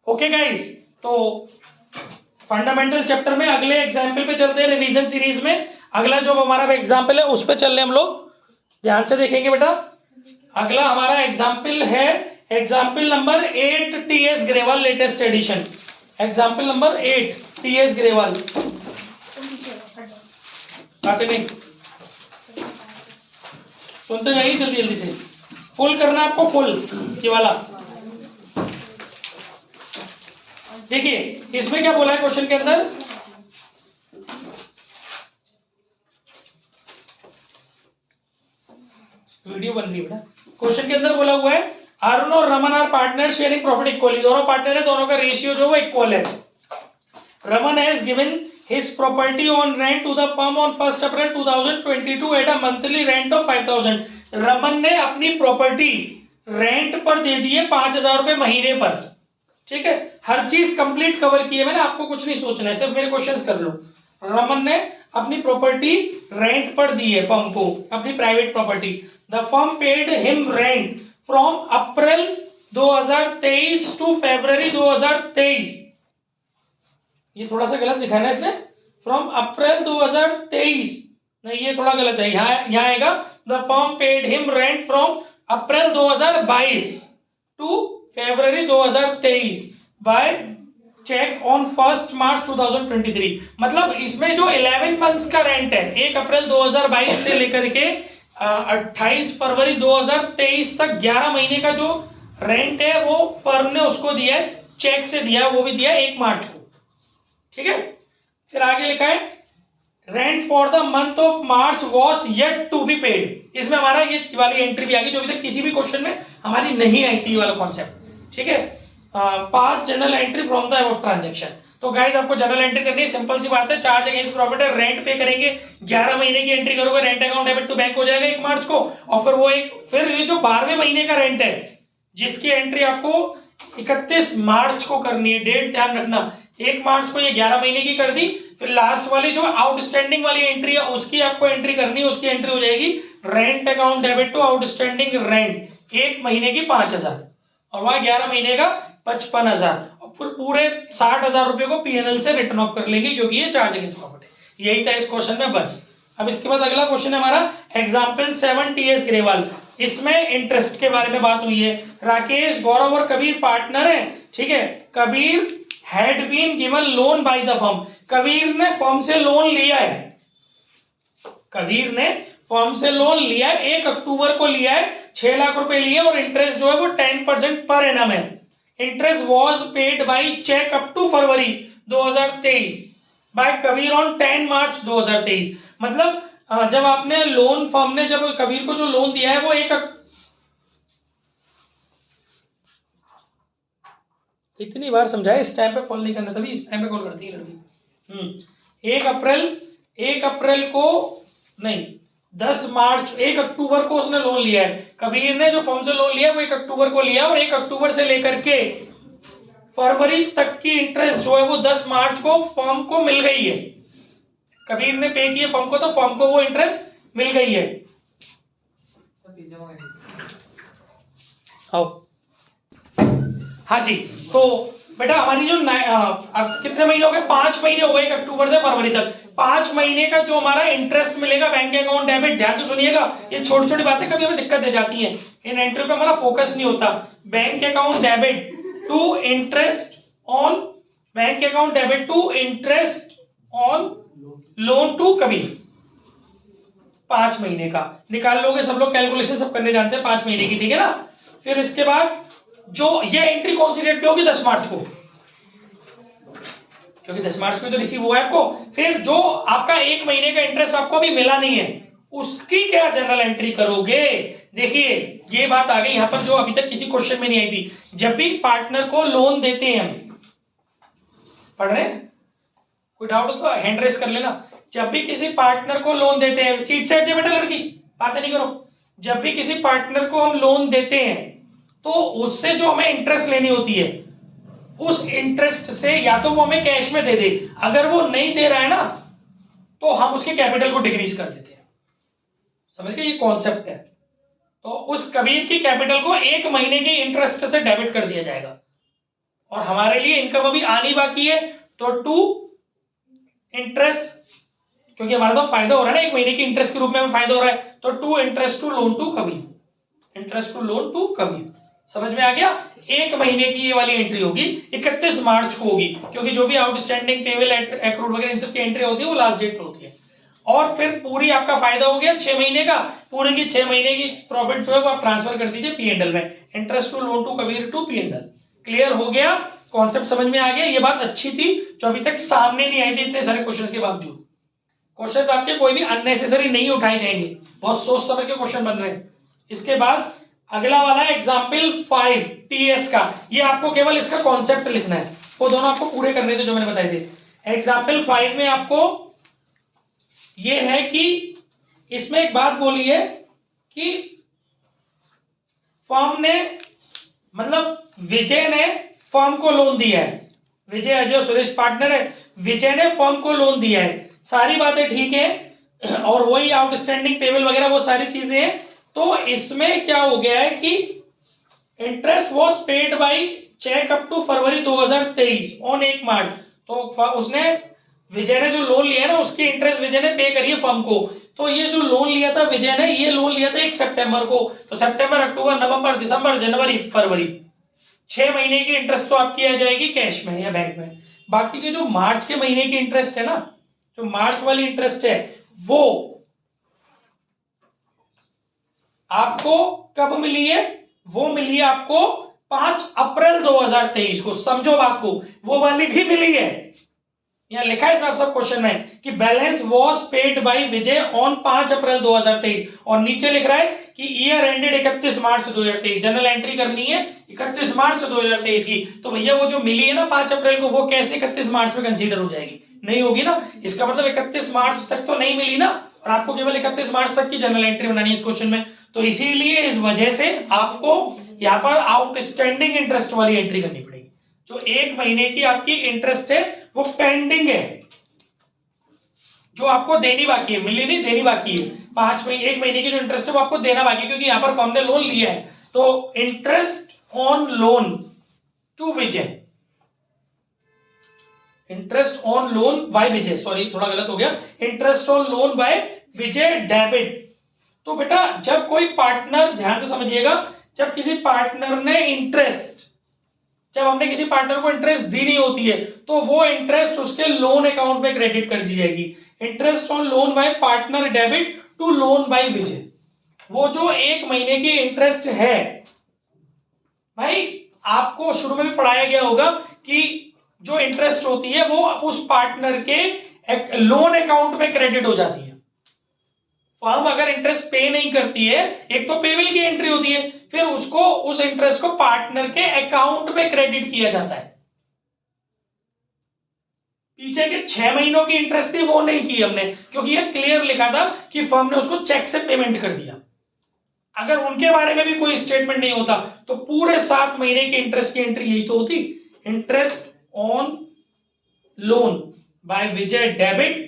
Okay guys, तो fundamental chapter में अगले एग्जाम्पल पे चलते हैं रिवीजन सीरीज में। अगला जो हमारा एग्जाम्पल है उस पे चल रहे हम लोग, ध्यान से देखेंगे बेटा। अगला हमारा एग्जाम्पल है example number 8 TS Grewal latest edition. Example number 8 TS Grewal. आते नहीं, सुनते जाइए जल्दी जल्दी से। फुल करना है आपको, फुल ये वाला। देखिए इसमें क्या बोला है क्वेश्चन के अंदर, वीडियो बन रही है बेटा। क्वेश्चन के अंदर बोला हुआ है अरुण और Raman are partner sharing profit equally. दोनों पार्टनर है, दोनों का रेशियो जो वो इक्वल है। Raman has given his property on rent to the firm on 1 April 2022 at a monthly rent of 5000। Raman ने अपनी प्रॉपर्टी रेंट पर दे दी है 5000 रुपए महीने पर। ठीक है, हर चीज कंप्लीट कवर की है मैंने, आपको कुछ नहीं सोचना है, सिर्फ मेरे क्वेश्चंस कर लो। रमन ने अपनी प्रॉपर्टी रेंट पर दी है फर्म को, अपनी private property. The firm paid him rent from April 2023 to February 2023। ये थोड़ा सा गलत लिखा है ना इसने, फ्रॉम अप्रैल 2023, नहीं ये थोड़ा गलत है। यहाँ आएगा the firm paid him rent from April 2022 to February 2023 by cheque on 1 March 2023। मतलब इसमें जो 11 मंथ्स का रेंट है 1 अप्रैल 2022 से लेकर के 28 फरवरी 2023 तक 11 महीने का जो रेंट है वो फर्म ने उसको दिया है, चेक से दिया है, वो भी दिया है 1 मार्च को। ठीक है, फिर आगे लिखा है rent for the month of March was yet to be paid. इसमें हमारा ये वाली एंट्री भी आ गई जो अभी तक किसी भी क्वेश्चन में हमारी नहीं आई थी, ये वाला कॉन्सेप्ट। ठीक है, pass general entry from the above transaction. तो गाइस आपको जनरल एंट्री करनी है, सिंपल सी बात है। चार्ज अगेंस्ट प्रॉफिट है, रेंट पे करेंगे, 11 महीने की एंट्री करोगे, rent account debit to bank हो जाएगा 1 मार्च को। और फिर वो फिर ये जो 12वें महीने का रेंट है जिसकी एंट्री आपको 31 मार्च को करनी है, डेट ध्यान रखना। 1 मार्च को ये 11 महीने की कर दी, फिर लास्ट वाली जो आउटस्टैंडिंग वाली एंट्री है उसकी आपको एंट्री करनी है, उसकी एंट्री हो जाएगी rent account debit to outstanding rent, 1 महीने की 5000 और वहां 11 महीने का 55,000 और फिर पूरे 60,000 रुपए को पीएनएल से रिटर्न ऑफ कर लेंगे क्योंकि ये चार्ज अगेंस्ट प्रॉफिट है। यही था इस क्वेश्चन में बस। अब इसके बाद अगला क्वेश्चन है हमारा एग्जाम्पल 7 टीएस ग्रेवाल। इसमें इंटरेस्ट के बारे में बात हुई है। राकेश, गौरव और कबीर पार्टनर है। ठीक है, Kabir had been given loan by the firm. Kabir ने फर्म से लोन लिया है, कबीर ने फर्म से लोन लिया है, 1 अक्टूबर को लिया है, 6 लाख रुपए लिए और इंटरेस्ट जो है वो 10% पर एनम है। Interest was paid by cheque up to February 2023 by Kabir on 10 March 2023। मतलब जब आपने लोन, फर्म ने जब कबीर को जो लोन दिया है वो इतनी बार समझाया, इस टाइम पे कॉल नहीं करना, तभी इस टाइम पे कॉल करती है लड़की। 1 अप्रैल को नहीं, 10 मार्च 1 अक्टूबर को उसने लोन लिया है। कबीर ने जो फर्म से लोन लिया है वो 1 अक्टूबर को लिया और 1 अक्टूबर से लेकर के फरवरी तक की इंटरेस्ट जो है वो 10 मार्च को फर्म को मिल गई है। कबीर ने पे किया फर्म को तो फर्म को वो इंटरेस्ट मिल गई है। हाँ जी, तो बेटा हमारी जो अब कितने महीने हो गए, 5 महीने हो गए 1 अक्टूबर से फरवरी तक। 5 महीने का जो हमारा इंटरेस्ट मिलेगा बैंक अकाउंट डेबिट, ध्यान से सुनिएगा, ये छोटी छोटी बातें कभी हमें दिक्कत दे जाती हैं, इन एंट्री पे हमारा फोकस नहीं होता। Bank account debit to interest on, bank account debit to interest on loan to Kabir, 5 महीने का निकाल लोगे, सब लोग कैलकुलेशन सब करने जानते हैं 5 महीने की। ठीक है ना, फिर इसके बाद जो ये एंट्री कौन सी डेट पे होगी, 10 मार्च को, क्योंकि 10 मार्च को तो रिसीव हुआ है आपको। फिर जो आपका 1 महीने का इंटरेस्ट आपको अभी मिला नहीं है उसकी क्या जनरल एंट्री करोगे। देखिए ये बात आ गई यहां पर जो अभी तक किसी क्वेश्चन में नहीं आई थी। जब भी पार्टनर को लोन देते हैं, हम पढ़ रहे हैं, कोई डाउट हो तो हैंड रेस कर लेना। जब भी किसी पार्टनर को लोन देते हैं, सीट से हट जाए बेटा लड़की, बातें नहीं करो। जब भी किसी पार्टनर को हम लोन देते हैं तो उससे जो हमें इंटरेस्ट लेनी होती है, उस इंटरेस्ट से या तो वो हमें कैश में दे दे, अगर वो नहीं दे रहा है ना तो हम उसके कैपिटल को डिक्रीज कर देते हैं। समझ गए, ये कॉन्सेप्ट है। तो उस कबीर की कैपिटल को 1 महीने के इंटरेस्ट से डेबिट कर दिया जाएगा और हमारे लिए इनकम अभी आनी बाकी है, तो टू इंटरेस्ट, क्योंकि हमारा तो फायदा हो रहा है ना, 1 महीने की इंटरेस्ट के रूप में हमें फायदा हो रहा है, तो to interest to loan to Kabir, interest to loan to Kabir. समझ में आ गया? 1 महीने की ये वाली एंट्री होगी, 31 मार्च को होगी, क्योंकि जो भी आउटस्टैंडिंग पेबल एक्रूड वगैरह इन सब की एंट्री होती है वो लास्ट डेट पे होती है। और फिर पूरी आपका फायदा हो गया 6 महीने का, पूरे की 6 महीने की प्रॉफिट जो है वो आप ट्रांसफर कर दीजिए पीएनएल में, interest to loan to Kabir to PNL. Clear हो गया? कॉन्सेप्ट समझ में आ गया? ये बात अच्छी थी जो अभी तक सामने नहीं आई थी इतने सारे क्वेश्चंस के बावजूद। क्वेश्चंस आपके कोई भी अननेसेसरी नहीं उठाए जाएंगे, बहुत सोच समझ के क्वेश्चन बन रहे हैं। इसके बाद अगला वाला है एग्जाम्पल 5 टीएस का, ये आपको केवल इसका कॉन्सेप्ट लिखना है, वो दोनों आपको पूरे करने थे जो मैंने बताए थे। एग्जाम्पल 5 में आपको ये है कि इसमें एक बात बोली है कि फर्म ने, मतलब विजय ने फर्म को लोन दिया है, विजय अजय सुरेश पार्टनर है, विजय ने फर्म को लोन दिया है, सारी बातें ठीक है और वही आउटस्टैंडिंग पेबल वगैरह वो सारी चीजें हैं। तो इसमें क्या हो गया है कि interest was paid by cheque up to February 2023 on 1 March, तो उसने, विजय ने जो लोन लिया है ना उसकी इंटरेस्ट विजय ने पे करी है फर्म को। तो ये जो लोन लिया था विजय ने, ये लोन लिया था 1 सितंबर को, तो सितंबर, अक्टूबर, नवंबर, दिसंबर, जनवरी, फरवरी, 6 महीने की इंटरेस्ट तो आपकी आ जाएगी कैश में या बैंक में। बाकी के जो मार्च के महीने की इंटरेस्ट है ना, जो मार्च वाली इंटरेस्ट है वो आपको कब मिली है? वो मिली है आपको 5 अप्रैल 2023 को। समझो बात को, वो वाली भी मिली है, यहां लिखा है साफ साफ क्वेश्चन में कि balance was paid by Vijay on 5 अप्रैल 2023, और नीचे लिख रहा है कि ईयर एंडेड 31 मार्च 2023, जनरल एंट्री करनी है 31 मार्च 2023 की। तो भैया वो जो मिली है ना 5 अप्रैल को, वो कैसे 31 मार्च में कंसीडर हो जाएगी? नहीं होगी ना, इसका मतलब 31 मार्च तक तो नहीं मिली ना, और आपको केवल 31 मार्च तक की जनरल एंट्री बनानी है इस क्वेश्चन में। तो इसीलिए इस वजह से आपको यहाँ पर आउटस्टैंडिंग इंटरेस्ट वाली एंट्री करनी पड़ेगी। जो 1 महीने की आपकी इंटरेस्ट है वो पेंडिंग है, जो आपको देनी बाकी है, मिली नहीं, देनी बाकी है। 1 महीने की जो इंटरेस्ट है वो आपको देना बाकी है, क्योंकि यहाँ पर फर्म ने लोन लिया है। तो interest on loan to Vijay, interest on loan by Vijay, sorry थोड़ा गलत हो गया, interest on loan by Vijay debit. तो बेटा जब कोई पार्टनर, ध्यान से समझिएगा, जब किसी पार्टनर ने इंटरेस्ट, जब हमने किसी पार्टनर को इंटरेस्ट दी नहीं होती है तो वो इंटरेस्ट उसके लोन अकाउंट में क्रेडिट कर दी जाएगी। Interest on loan by partner debit to loan by Vijay, वो जो 1 महीने की इंटरेस्ट है, भाई आपको शुरू में भी पढ़ाया गया होगा कि जो इंटरेस्ट होती है वो उस पार्टनर के लोन अकाउंट में क्रेडिट हो जाती है। फर्म अगर इंटरेस्ट पे नहीं करती है, एक तो पेबल की एंट्री होती है, फिर उसको, उस इंटरेस्ट को पार्टनर के अकाउंट में क्रेडिट किया जाता है। पीछे के 6 महीनों की इंटरेस्ट थी वो नहीं की हमने, क्योंकि ये क्लियर लिखा था कि फर्म ने उसको चेक से पेमेंट कर दिया। अगर उनके बारे में भी कोई स्टेटमेंट नहीं होता तो पूरे 7 महीने की इंटरेस्ट की एंट्री यही तो होती, interest on loan by Vijay debit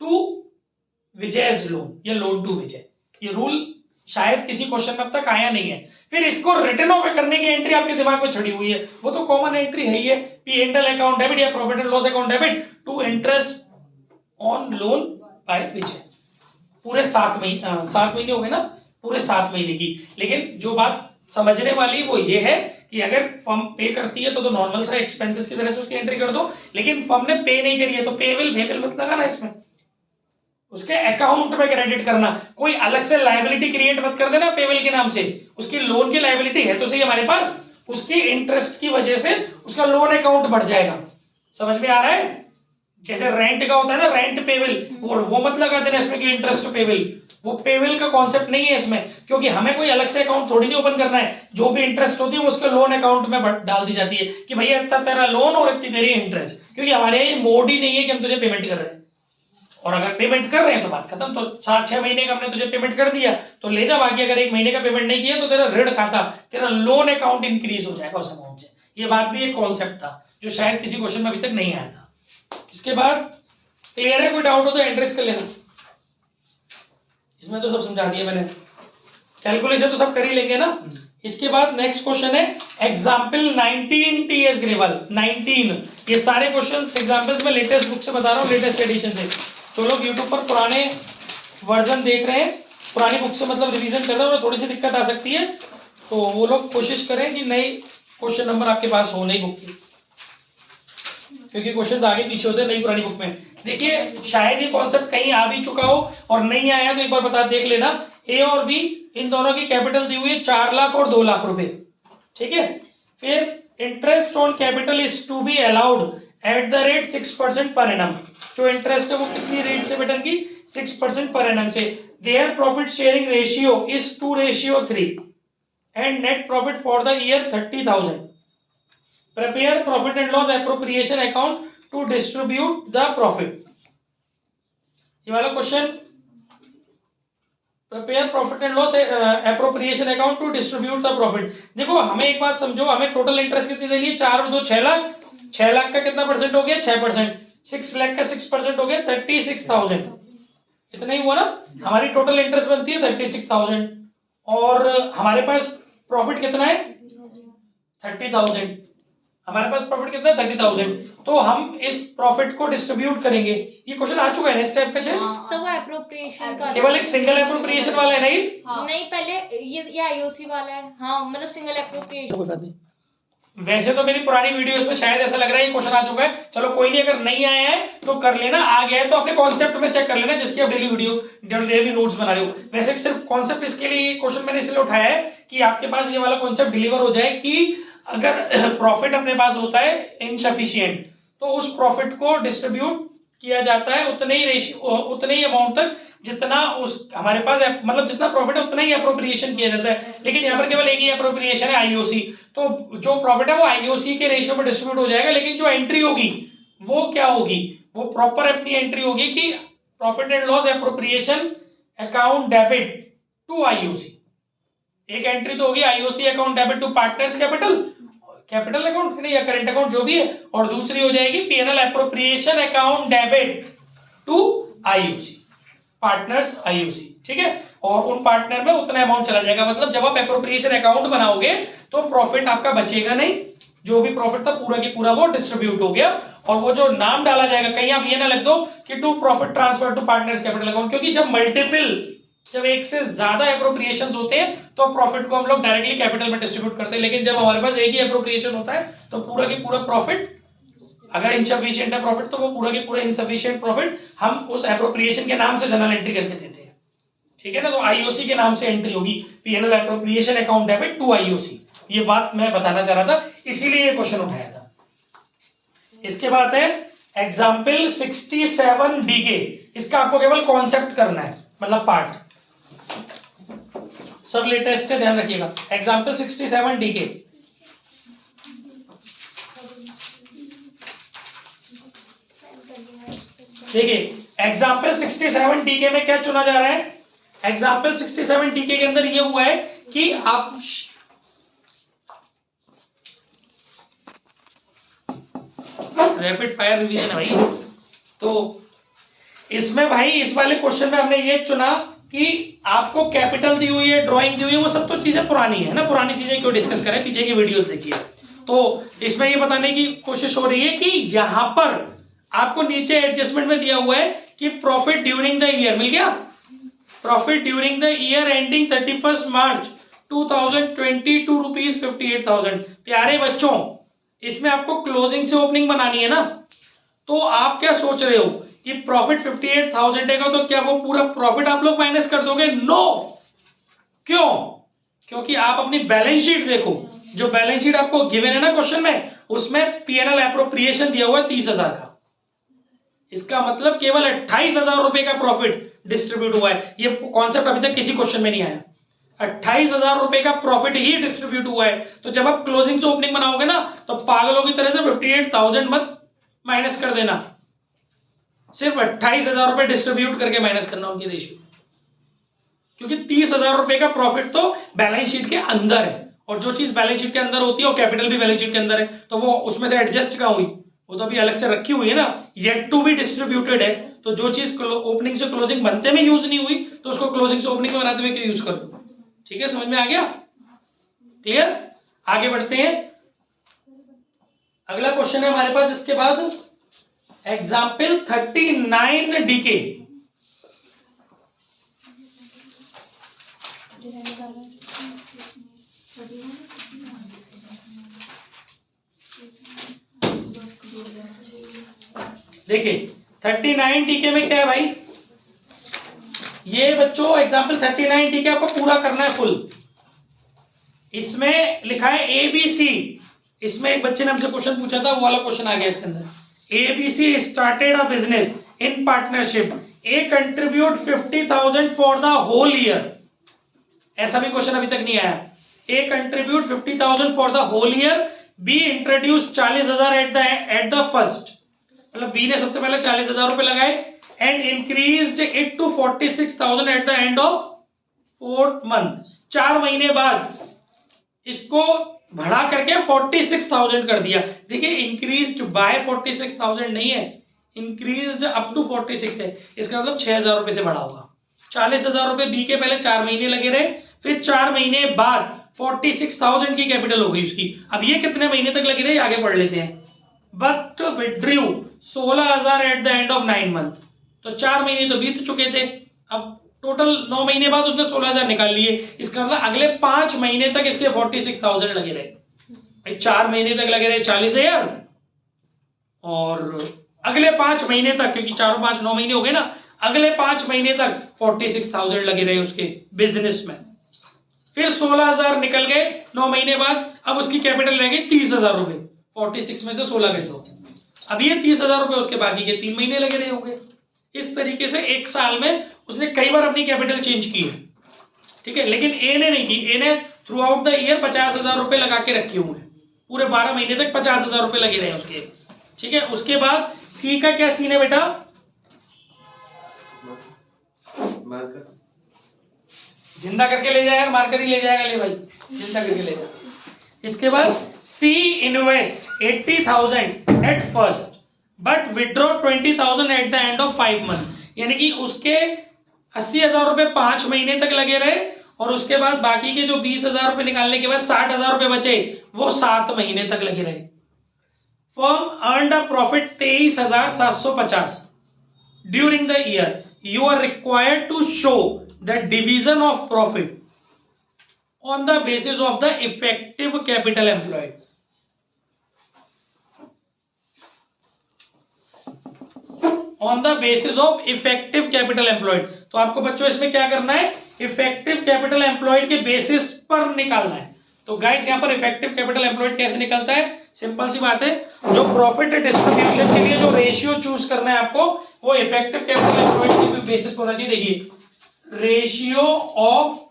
to Vijay's loan, ये लोन टू विजय। ये रूल शायद किसी क्वेश्चन में अब तक आया नहीं है। फिर इसको रिटर्न ऑफ करने की एंट्री आपके दिमाग में छड़ी हुई है, वो तो कॉमन एंट्री है ही है, पी&एल अकाउंट डेबिट या profit and loss account debit to interest on loan by Vijay. पूरे 7 महीने हो गए ना, पूरे 7 महीने की। लेकिन जो बात समझने वाली वो ये है कि अगर फर्म पे करती है तो नॉर्मल सा एक्सपेंसेस की तरह से उसकी एंट्री कर दो, लेकिन फर्म ने पे नहीं करी है तो पेबल भेबल मत लगाना इसमें, उसके अकाउंट में क्रेडिट करना। कोई अलग से लायबिलिटी क्रिएट मत कर देना पेबल के नाम से, उसकी लोन की लायबिलिटी है तो सही हमारे पास, उसकी इंटरेस्ट की वजह से उसका लोन अकाउंट बढ़ जाएगा। समझ में आ रहा है? जैसे रेंट का होता है ना, रेंट पेबल, वो मत लगा देना इसमें कि इंटरेस्ट पेबल, वो पेबल का कॉन्सेप्ट नहीं है इसमें, क्योंकि हमें कोई अलग से अकाउंट थोड़ी नहीं ओपन करना है। जो भी इंटरेस्ट होती है वो उसके लोन अकाउंट में डाल दी जाती है कि भैया इतना तेरा लोन और इतनी तेरी इंटरेस्ट, क्योंकि हमारे ये मोड ही नहीं है कि हम तुझे पेमेंट कर रहे हैं। और अगर पेमेंट कर रहे हैं तो बात खत्म, तो 7-6 महीने का हमने तुझे पेमेंट कर दिया तो ले जा, बाकी अगर 1 महीने का पेमेंट नहीं किया तो तेरा ऋण खाता, तेरा लोन अकाउंट इंक्रीज हो जाएगा उस अमाउंट से। ये बात भी एक कॉन्सेप्ट था जो शायद किसी क्वेश्चन में अभी तक नहीं आया था। इसके बाद क्लियर है? कोई डाउट हो तो एंट्रेस कर लेना। इसमें तो सब समझा दिया मैंने, कैलकुलेशन तो सब कर ही लेंगे ना, इसके बाद नेक्स्ट क्वेश्चन है एग्जाम्पल 19 टीएस ग्रेवल 19। ये सारे क्वेश्चंस एग्जाम्पल्स में लेटेस्ट बुक से बता रहा हूँ, लेटेस्ट एडिशन से। तो लोग यूट्यूब पर पुराने वर्जन देख रहे हैं, पुरानी बुक से मतलब रिवीजन कर रहे हैं, उन्हें थोड़ी सी दिक्कत आ सकती है, तो वो लोग कोशिश करें कि नई क्वेश्चन नंबर आपके पास हो नई बुक की, क्योंकि क्वेश्चंस आगे पीछे होते हैं नई पुरानी बुक में। देखिए शायद ये कॉन्सेप्ट कहीं आ भी चुका हो और नहीं आया तो एक बार बता देख लेना। ए और बी इन दोनों की कैपिटल दी हुई है 4 लाख और 2 लाख रुपए, ठीक है। फिर interest on capital is to be allowed at the rate 6% per annum. जो इंटरेस्ट है वो कितनी रेट से बेटन की 6% पर एनम से। Their profit sharing ratio is 2:3 and net profit for the year 30,000। Prepare profit and loss appropriation account to distribute the profit. ये वाला question, prepare profit and loss appropriation account to distribute the profit. देखो हमें एक बात समझो, हमें total interest कितनी देनी है, 4 और 2 6 लाख। 6 लाख का कितना परसेंट हो गया 6%। 6 लाख का 6% हो गया 36,000। इतना ही हुआ ना। हमारी टोटल इंटरेस्ट बनती है 36,000 और हमारे पास प्रॉफिट कितना है 30,000। हमारे पास प्रॉफिट कितना है 30,000। तो हम इस प्रॉफिट को डिस्ट्रीब्यूट करेंगे। ये क्वेश्चन आ चुका है नेक्स्ट स्टेप पे से। सब वो एप्रोप्रिएशन का केवल एक सिंगल एप्रोप्रिएशन वाला है नहीं। नहीं पहले ये आईओसी वाला है। हाँ मतलब सिंगल एप्रोप्रिएशन। कोई बात नहीं, वैसे तो मेरी पुरानी वीडियोस में शायद ऐसा लग रहा है ये क्वेश्चन आ चुका है। चलो कोई नहीं, अगर नहीं आया है तो कर लेना, आ गया है तो अपने कॉन्सेप्ट में चेक कर लेना जिसकी आप डेली वीडियो डेली नोट्स बना रहे हो। वैसे सिर्फ कॉन्सेप्ट इसके लिए क्वेश्चन मैंने इसलिए उठाया है कि आपके पास ये वाला कॉन्सेप्ट डिलीवर हो जाए कि अगर प्रॉफिट अपने पास होता है इनसफिशिएंट तो उस प्रॉफिट को डिस्ट्रीब्यूट किया जाता है उतने ही रेशियो, उतने ही अमाउंट तक जितना उस हमारे पास मतलब जितना प्रॉफिट है उतना ही एप्रोप्रिएशन किया जाता है। लेकिन यहाँ पर केवल एक ही एप्रोप्रिएशन है आईओसी। तो जो प्रॉफिट है वो आईओसी के रेशियो में डिस्ट्रीब्यूट हो जाएगा, लेकिन जो एंट्री होगी वो क्या होगी, वो प्रॉपर अपनी एंट्री होगी कि profit and loss appropriation account debit to IOC. एक एंट्री तो होगी IOC account debit to partners capital account नहीं या करेंट अकाउंट जो भी है, और दूसरी हो जाएगी PNL appropriation account debit to IOC partners IOC, ठीक है। और उन पार्टनर में उतना अमाउंट चला जाएगा। मतलब जब आप एप्रोप्रिएशन अकाउंट बनाओगे तो प्रॉफिट आपका बचेगा नहीं, जो भी प्रॉफिट था पूरा की पूरा वो डिस्ट्रीब्यूट हो गया। और वो जो नाम डाला जाएगा, कहीं आप ये ना लिख दो कि to profit transfer to partners capital account, क्योंकि जब एक से ज्यादा एप्रोप्रिएशंस होते हैं तो प्रॉफिट को हम लोग डायरेक्टली कैपिटल में डिस्ट्रीब्यूट करते हैं। लेकिन जब हमारे पास एक ही एप्रोप्रिएशन होता है तो पूरा की पूरा प्रॉफिट, अगर इनसफिशिएंट है प्रॉफिट तो वो पूरा की पूरा इनसफिशिएंट प्रॉफिट हम उस एप्रोप्रिएशन के नाम से जनरल एंट्री करके देते हैं, ठीक है ना। तो आईओसी के नाम से एंट्री होगी PNL appropriation account debit to IOC. ये बात मैं बताना चाह रहा था, इसीलिए ये क्वेश्चन उठाया था। इसके बाद है एग्जाम्पल 67 डीके। इसका आपको केवल कॉन्सेप्ट करना है, मतलब पार्ट सब लेटेस्ट है, ध्यान रखिएगा। Example 67 DK. देखिए एग्जाम्पल 67 डीके में क्या चुना जा रहा है। एग्जाम्पल 67 डीके के अंदर ये हुआ है कि आप रैपिड फायर रिवीजन है भाई। तो इसमें भाई इस वाले क्वेश्चन में हमने ये चुना कि आपको कैपिटल दी हुई है, ड्राइंग दी हुई है, वो सब तो चीजें पुरानी है ना, पुरानी चीजें क्यों डिस्कस करें, पीछे की वीडियोस देखिए। तो इसमें ये बताने की कोशिश हो रही है कि यहां पर आपको नीचे एडजस्टमेंट में दिया हुआ है कि प्रॉफिट ड्यूरिंग द ईयर मिल गया। Profit during the year ending 31 March 2022 rupees 58,000। प्यारे बच्चों, इसमें आपको क्लोजिंग से ओपनिंग बनानी है ना। तो आप क्या सोच रहे हो कि प्रॉफिट 58,000 है तो क्या वो पूरा प्रॉफिट आप लोग माइनस कर दोगे? नो। क्यों? क्योंकि आप अपनी बैलेंस शीट देखो, जो बैलेंस शीट आपको गिवन है ना क्वेश्चन में, उसमें पीएनएल एप्रोप्रिएशन दिया हुआ है 30,000 का। इसका मतलब केवल 28,000 रुपए का प्रॉफिट डिस्ट्रीब्यूट हुआ है। ये कॉन्सेप्ट अभी तक किसी क्वेश्चन में नहीं आया। 28,000 रुपए का प्रॉफिट ही डिस्ट्रीब्यूट हुआ है। तो जब आप क्लोजिंग से ओपनिंग बनाओगे ना तो पागलों की तरह से 58,000 मत माइनस कर देना, सिर्फ 28,000 रुपए डिस्ट्रीब्यूट करके माइनस करना उनकी रेशियो, क्योंकि 30,000 रुपए का प्रॉफिट तो बैलेंस शीट के अंदर है, और जो चीज बैलेंस शीट के अंदर होती है वो कैपिटल भी बैलेंस शीट के अंदर है, तो वो उसमें से एडजस्ट कहाँ हुई, वो तो अभी अलग से रखी हुई है ना, येट टू बी डिस्ट्रीब्यूटेड है। तो जो चीज ओपनिंग से क्लोजिंग बनते में यूज नहीं हुई तो उसको क्लोजिंग से ओपनिंग में बनाते हुए क्यों यूज कर दो। ठीक है, समझ में आ गया? क्लियर? आगे बढ़ते हैं, अगला क्वेश्चन है हमारे पास इसके बाद एग्जाम्पल 39 डीके। देखिए 39 डीके में क्या है भाई, ये बच्चों एग्जाम्पल 39 डीके आपको पूरा करना है फुल। इसमें लिखा है ABC, इसमें एक बच्चे ने हमसे क्वेश्चन पूछा था, वो वाला क्वेश्चन आ गया इसके अंदर। ABC started a business in partnership, A contribute 50,000 for the whole year. ऐसा भी क्वेश्चन अभी तक नहीं आया। A contribute 50,000 for the whole year, B introduce 40,000 at the first, मतलब बी ने सबसे पहले 40,000 रुपए लगाए and increased it to 46,000 at the end of 4th month. 4 महीने बाद इसको बढ़ा करके 46,000 कर दिया। देखिए इंक्रीज्ड बाय 46,000 नहीं है, इंक्रीज्ड अप टू 46 है, इसका मतलब 6,000 रुपए से बढ़ा होगा। 40,000 रुपए बी के पहले 4 महीने लगे रहे, फिर 4 महीने बाद 46,000 की कैपिटल हो गई उसकी। अब ये कितने महीने तक लगे रहे आगे पढ़ लेते हैं। But withdrew 16,000 eight the end of 9 month, तो 4 महीने तो बीत चुके थे, अब टोटल 9 महीने बाद उसने 16,000 निकाल लिए। इसका मतलब अगले 5 महीने तक इसके 46,000 लगे रहे। भाई 4 महीने तक लगे रहे 40,000, और अगले 5 महीने तक, क्योंकि 4 और 5 9 महीने हो गए ना, अगले 5 महीने तक 46,000 लगे रहे उसके बिजनेस में। फिर 16,000 निकल गए 9 महीने बाद, अब उसकी कैपिटल रह गई 30,000 रुपए, 46 में से 16 गए तो अब ये 30,000 रुपए उसके बाकी के 3 महीने लगे रहे होंगे। इस तरीके से एक साल में उसने कई बार अपनी कैपिटल चेंज की है, ठीक है, लेकिन ए ने नहीं की। ए ने थ्रू आउट द ईयर 50,000 रुपए लगा के रखे हुए हैं, पूरे 12 महीने तक 50,000 रुपए लगे रहे उसके, ठीक है। उसके बाद सी का क्या सीन है बेटा, मार्कर जिंदा करके ले जाए यार, मार्कर ही ले जाएगा, ले भाई जिंदा करके ले जाए। इसके बाद C invest 80,000 at first but withdraw 20,000 at the end of 5 month, यानी कि उसके 80,000 रुपए 5 महीने तक लगे रहे, और उसके बाद बाकी के जो 20,000 रुपए निकालने के बाद 60,000 रुपए बचे, वो 7 महीने तक लगे रहे। Firm earned a profit 23,750 during the year, you are required to show the division of profit on the basis of the effective capital employed। on the basis of effective capital employed, तो आपको बच्चों इसमें क्या करना है, effective capital employed के basis पर निकालना है। तो गाइस यहाँ पर इफेक्टिव कैपिटल एम्प्लॉयड कैसे निकलता है, सिंपल सी बात है, जो प्रॉफिट डिस्ट्रीब्यूशन के लिए जो रेशियो चूज करना है आपको, वो इफेक्टिव कैपिटल एम्प्लॉयड के बेसिस पर होना चाहिए। देखिए रेशियो ऑफ,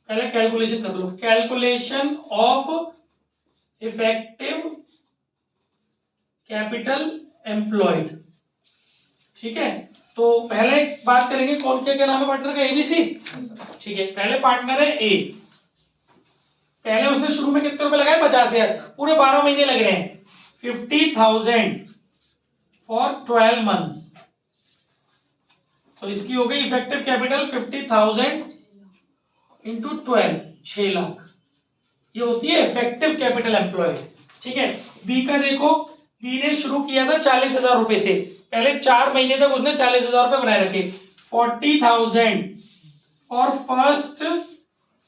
पहले कैलकुलेशन कर लो, calculation of effective capital employed, ठीक है। तो पहले बात करेंगे कौन क्या नाम है पार्टनर का, एबीसी, ठीक है। पहले पार्टनर है ए, पहले उसने शुरू में कितने रुपए लगाए, 50,000, पूरे 12 महीने लग रहे हैं, 50,000 फॉर 12 मंथ्स, तो इसकी हो गई इफेक्टिव कैपिटल 50,000 इंटू 12, 6 लाख, ये होती है इफेक्टिव कैपिटल एम्प्लॉयड, ठीक है। बी का देखो, बी ने शुरू किया था 40,000 रुपए से, पहले 4 महीने तक उसने 40,000 रुपए बनाए रखे, 40,000 फॉर फर्स्ट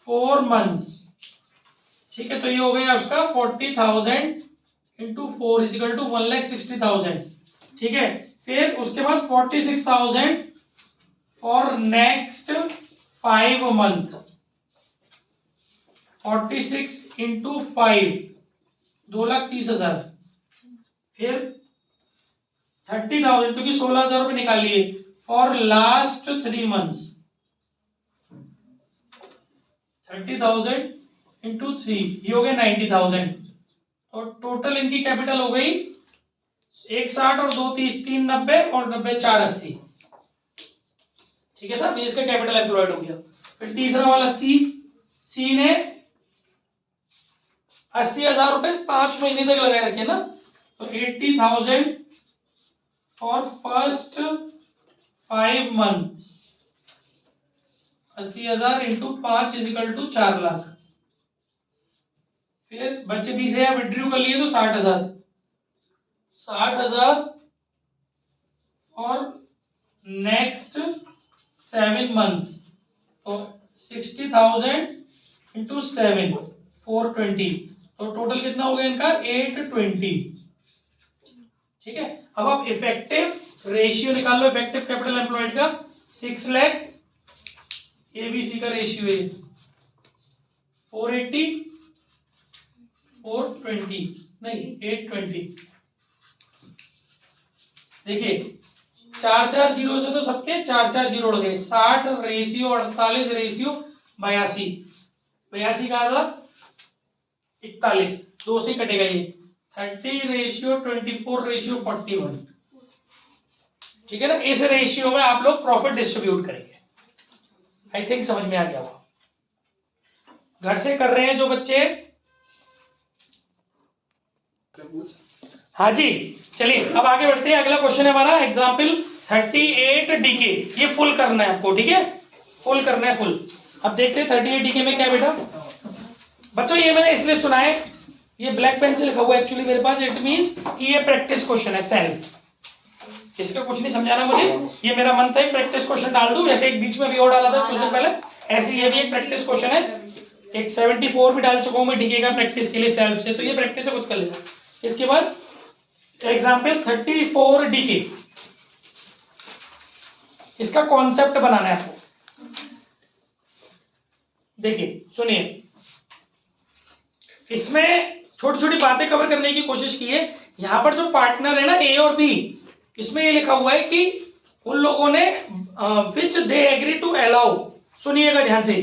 4 मंथ्स, ठीक है। तो ये हो गया उसका 40,000 इंटू 4 इजिकल टू 1,60,000, ठीक है। फिर उसके बाद 46,000 फॉर नेक्स्ट 5 मंथ, 46 इंटू 5 2,30,000, फिर 30,000 क्योंकि 16,000 रुपए निकाल लिए फॉर लास्ट 3 मंथ्स, 30,000 इंटू 3, ये हो गया 90,000, और टोटल इनकी कैपिटल हो गई 160 और 2 30, 3 90 और 90 4 80, ठीक है साहब, ये इसका कैपिटल एम्प्लॉयड हो गया। फिर तीसरा वाला सी, सी ने 80,000 रुपए 5 महीने तक लगाए रखे ना, तो 80,000 for first 5 month, 80,000 into 5 is equal to 4 lakh, फिर बच्चे 20,000 विड्रू कर लिए तो 60,000 फॉर नेक्स्ट 7 मंथ्स, तो 60,000 इंटू 7 420, तो टोटल कितना हो गया इनका 820। ठीक है, अब आप इफेक्टिव रेशियो निकाल लो, इफेक्टिव कैपिटल एम्प्लॉयड का 6 लाख, एबीसी का रेशियो है 480 420 नहीं 820। देखिए 4 जीरो से तो सबके 4 जीरो उड़ गए, 60 रेशियो 48 रेशियो 82, 82 का आधा 41, 2 से कटेगा ये 30 रेशियो 24 रेशियो 41। ठीक है ना, इस रेशियो में आप लोग प्रॉफिट डिस्ट्रीब्यूट करेंगे। आई थिंक समझ में आ गया होगा। घर से कर रहे हैं जो बच्चे, हाँ जी चलिए अब आगे बढ़ते हैं। अगला क्वेश्चन है हमारा एग्जाम्पल 38 डीके, ये फुल करना है आपको, ठीक है फुल करना है फुल। अब देखते हैं 38 डीके में क्या है बेटा। बच्चों ये मैंने इसलिए चुना है, ये ब्लैक पेन से लिखा हुआ है एक्चुअली मेरे पास, इट मींस कि ये प्रैक्टिस क्वेश्चन है सेल्फ, इसका कुछ नहीं समझाना मुझे, ये मेरा मन था एक प्रैक्टिस क्वेश्चन डाल दूं, जैसे एक बीच में भी और डाला था कुछ दिन पहले, ऐसे ये भी एक प्रैक्टिस क्वेश्चन है। एक 74 भी डाल चुका हूं मैं डीके का प्रैक्टिस के लिए सेल्फ से, तो ये प्रैक्टिस है, खुद कर लेना। इसके बाद एग्जाम्पल 34 डीके, इसका कॉन्सेप्ट बनाना है आपको। देखिए सुनिए, इसमें छोटी छोटी बातें कवर करने की कोशिश की है। यहां पर जो पार्टनर है ना ए और बी, इसमें ये लिखा हुआ है कि उन लोगों ने which they agree to allow, सुनिएगा ध्यान से,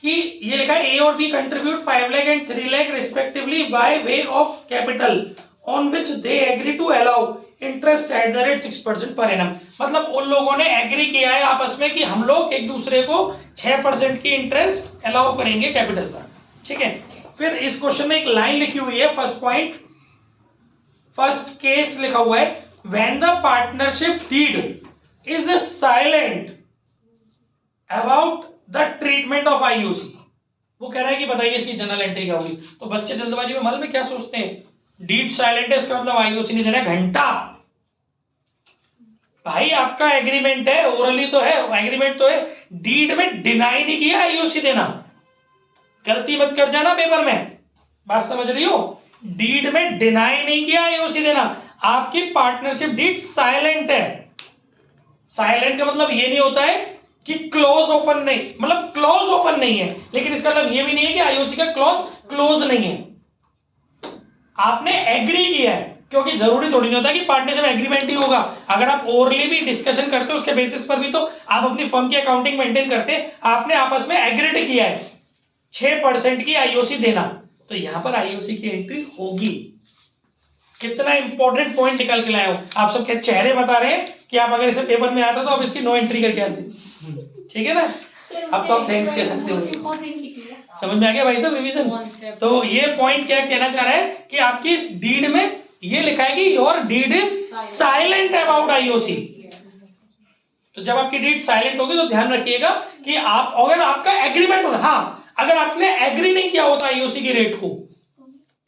कि ये लिखा है ए और B contribute 5 lakh and 3 lakh respectively by way of capital on which they agree to allow interest at the rate 6% per annum. मतलब उन लोगों ने एग्री किया है आपस में कि हम लोग एक दूसरे को 6% की इंटरेस्ट अलाउ करेंगे कैपिटल पर। ठीक है, फिर इस क्वेश्चन में एक लाइन लिखी हुई है, फर्स्ट पॉइंट, फर्स्ट केस लिखा हुआ है, when the partnership deed is silent about the treatment of IOC. वो कह रहा है कि बताइए इसकी जनरल एंट्री क्या होगी। तो बच्चे जल्दबाजी में मालूम में क्या सोचते हैं, डीड साइलेंट है इसका मतलब आईओसी नहीं देना, घंटा भाई आपका एग्रीमेंट है, ओरली तो है, एग्रीमेंट तो है, डीड में डिनाई नहीं किया आईओसी देना। गलती मत कर जाना पेपर में, बात समझ रही हो, डीड में डिनाई नहीं किया आईओसी देना। आपकी पार्टनरशिप डीड साइलेंट है। साइलेंट का मतलब ये नहीं होता है कि क्लोज ओपन नहीं, मतलब क्लोज ओपन नहीं है, लेकिन इसका मतलब ये भी नहीं है कि आईओसी का क्लोज क्लोज नहीं है। आपने एग्री किया है, क्योंकि जरूरी थोड़ी नहीं होता कि पार्टनरशिप एग्रीमेंट ही होगा। अगर आप ओरली भी डिस्कशन करते हो उसके बेसिस पर भी तो आप अपनी फर्म की अकाउंटिंग मेंटेन करते हैं। आपने आपस में एग्रीड किया है 6% की आईओसी देना, तो यहां पर आईओसी की एंट्री होगी। कितना इंपॉर्टेंट पॉइंट निकल के लाए हो आप, सबके चेहरे बता रहे हैं कि आप अगर इसे पेपर में आता तो आप इसकी नो एंट्री करके आते। ठीक है ना, अब तो आप थैंक्स कह सकते हो। समझ में आ गया भाई साहब रिवीजन। तो ये पॉइंट क्या कहना चाह रहा है कि आपकी डीड में ये लिखा है कि your deed is silent about IOC. तो जब आपकी डीड साइलेंट होगी तो ध्यान रखिएगा कि आप, अगर आपका एग्रीमेंट होना, हाँ अगर आपने एग्री नहीं किया होता आईओसी की रेट को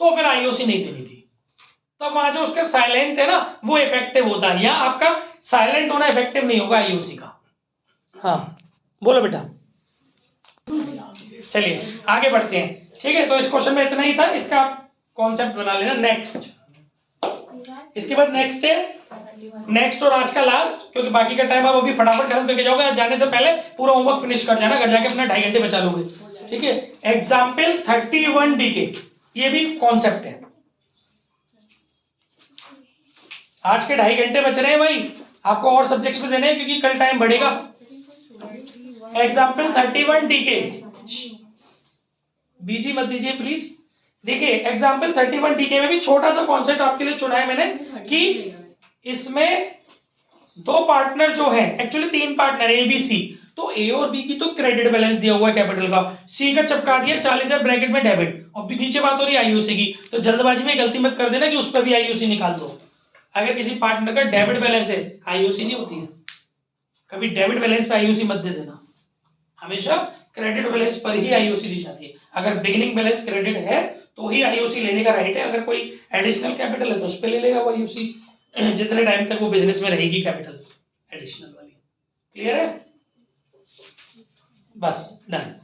तो फिर आईओसी नहीं देनी थी, तब वहां जो उसका साइलेंट है ना वो इफेक्टिव होता है। यहां आपका साइलेंट होना इफेक्टिव नहीं होगा आईओसी का। हाँ बोलो बेटा, चलिए आगे बढ़ते हैं। ठीक है, तो इस क्वेश्चन में इतना ही था, इसका आप कॉन्सेप्ट बना लेना। नेक्स्ट, इसके बाद नेक्स्ट है, नेक्स्ट और आज का लास्ट, क्योंकि बाकी का टाइम आप अभी फटाफट खत्म करके जाओगे, आज जाने से पहले पूरा होमवर्क फिनिश कर जाना, घर जाके अपना 2.5 घंटे बचा लोगे। ठीक है, एग्जाम्पल 31 डीके, ये भी कॉन्सेप्ट है। आज के 2.5 घंटे बच रहे हैं भाई, आपको और सब्जेक्ट्स में देने हैं क्योंकि कल टाइम बढ़ेगा। एग्जाम्पल 31 डीके, बीजी मत दीजिए प्लीज। देखिए एग्जाम्पल 31 डीके में भी छोटा सा कॉन्सेप्ट आपके लिए चुना है मैंने, कि इसमें दो पार्टनर जो है, actually 3 partner A B C, तो ए और बी की तो क्रेडिट बैलेंस दिया हुआ है कैपिटल का, सी का चिपका दिया 40,000 ब्रैकेट में डेबिट, और नीचे बात हो रही है आईओसी की। तो जल्दबाजी में गलती मत कर देना कि उस पर भी आईओसी निकाल दो। अगर किसी पार्टनर का डेबिट बैलेंस है, आईओसी नहीं होती है, कभी डेबिट बैलेंस पे आईओसी मत दे देना, हमेशा क्रेडिट बैलेंस पर ही आईओसी दी जाती है। अगर बिगिनिंग बैलेंस क्रेडिट है तो ही आईओसी लेने का राइट है, अगर कोई एडिशनल कैपिटल है तो उस पर ले लेगा वो आईओसी, जितने टाइम तक वो बिजनेस में रहेगी कैपिटल एडिशनल वाली। क्लियर है? बस डन।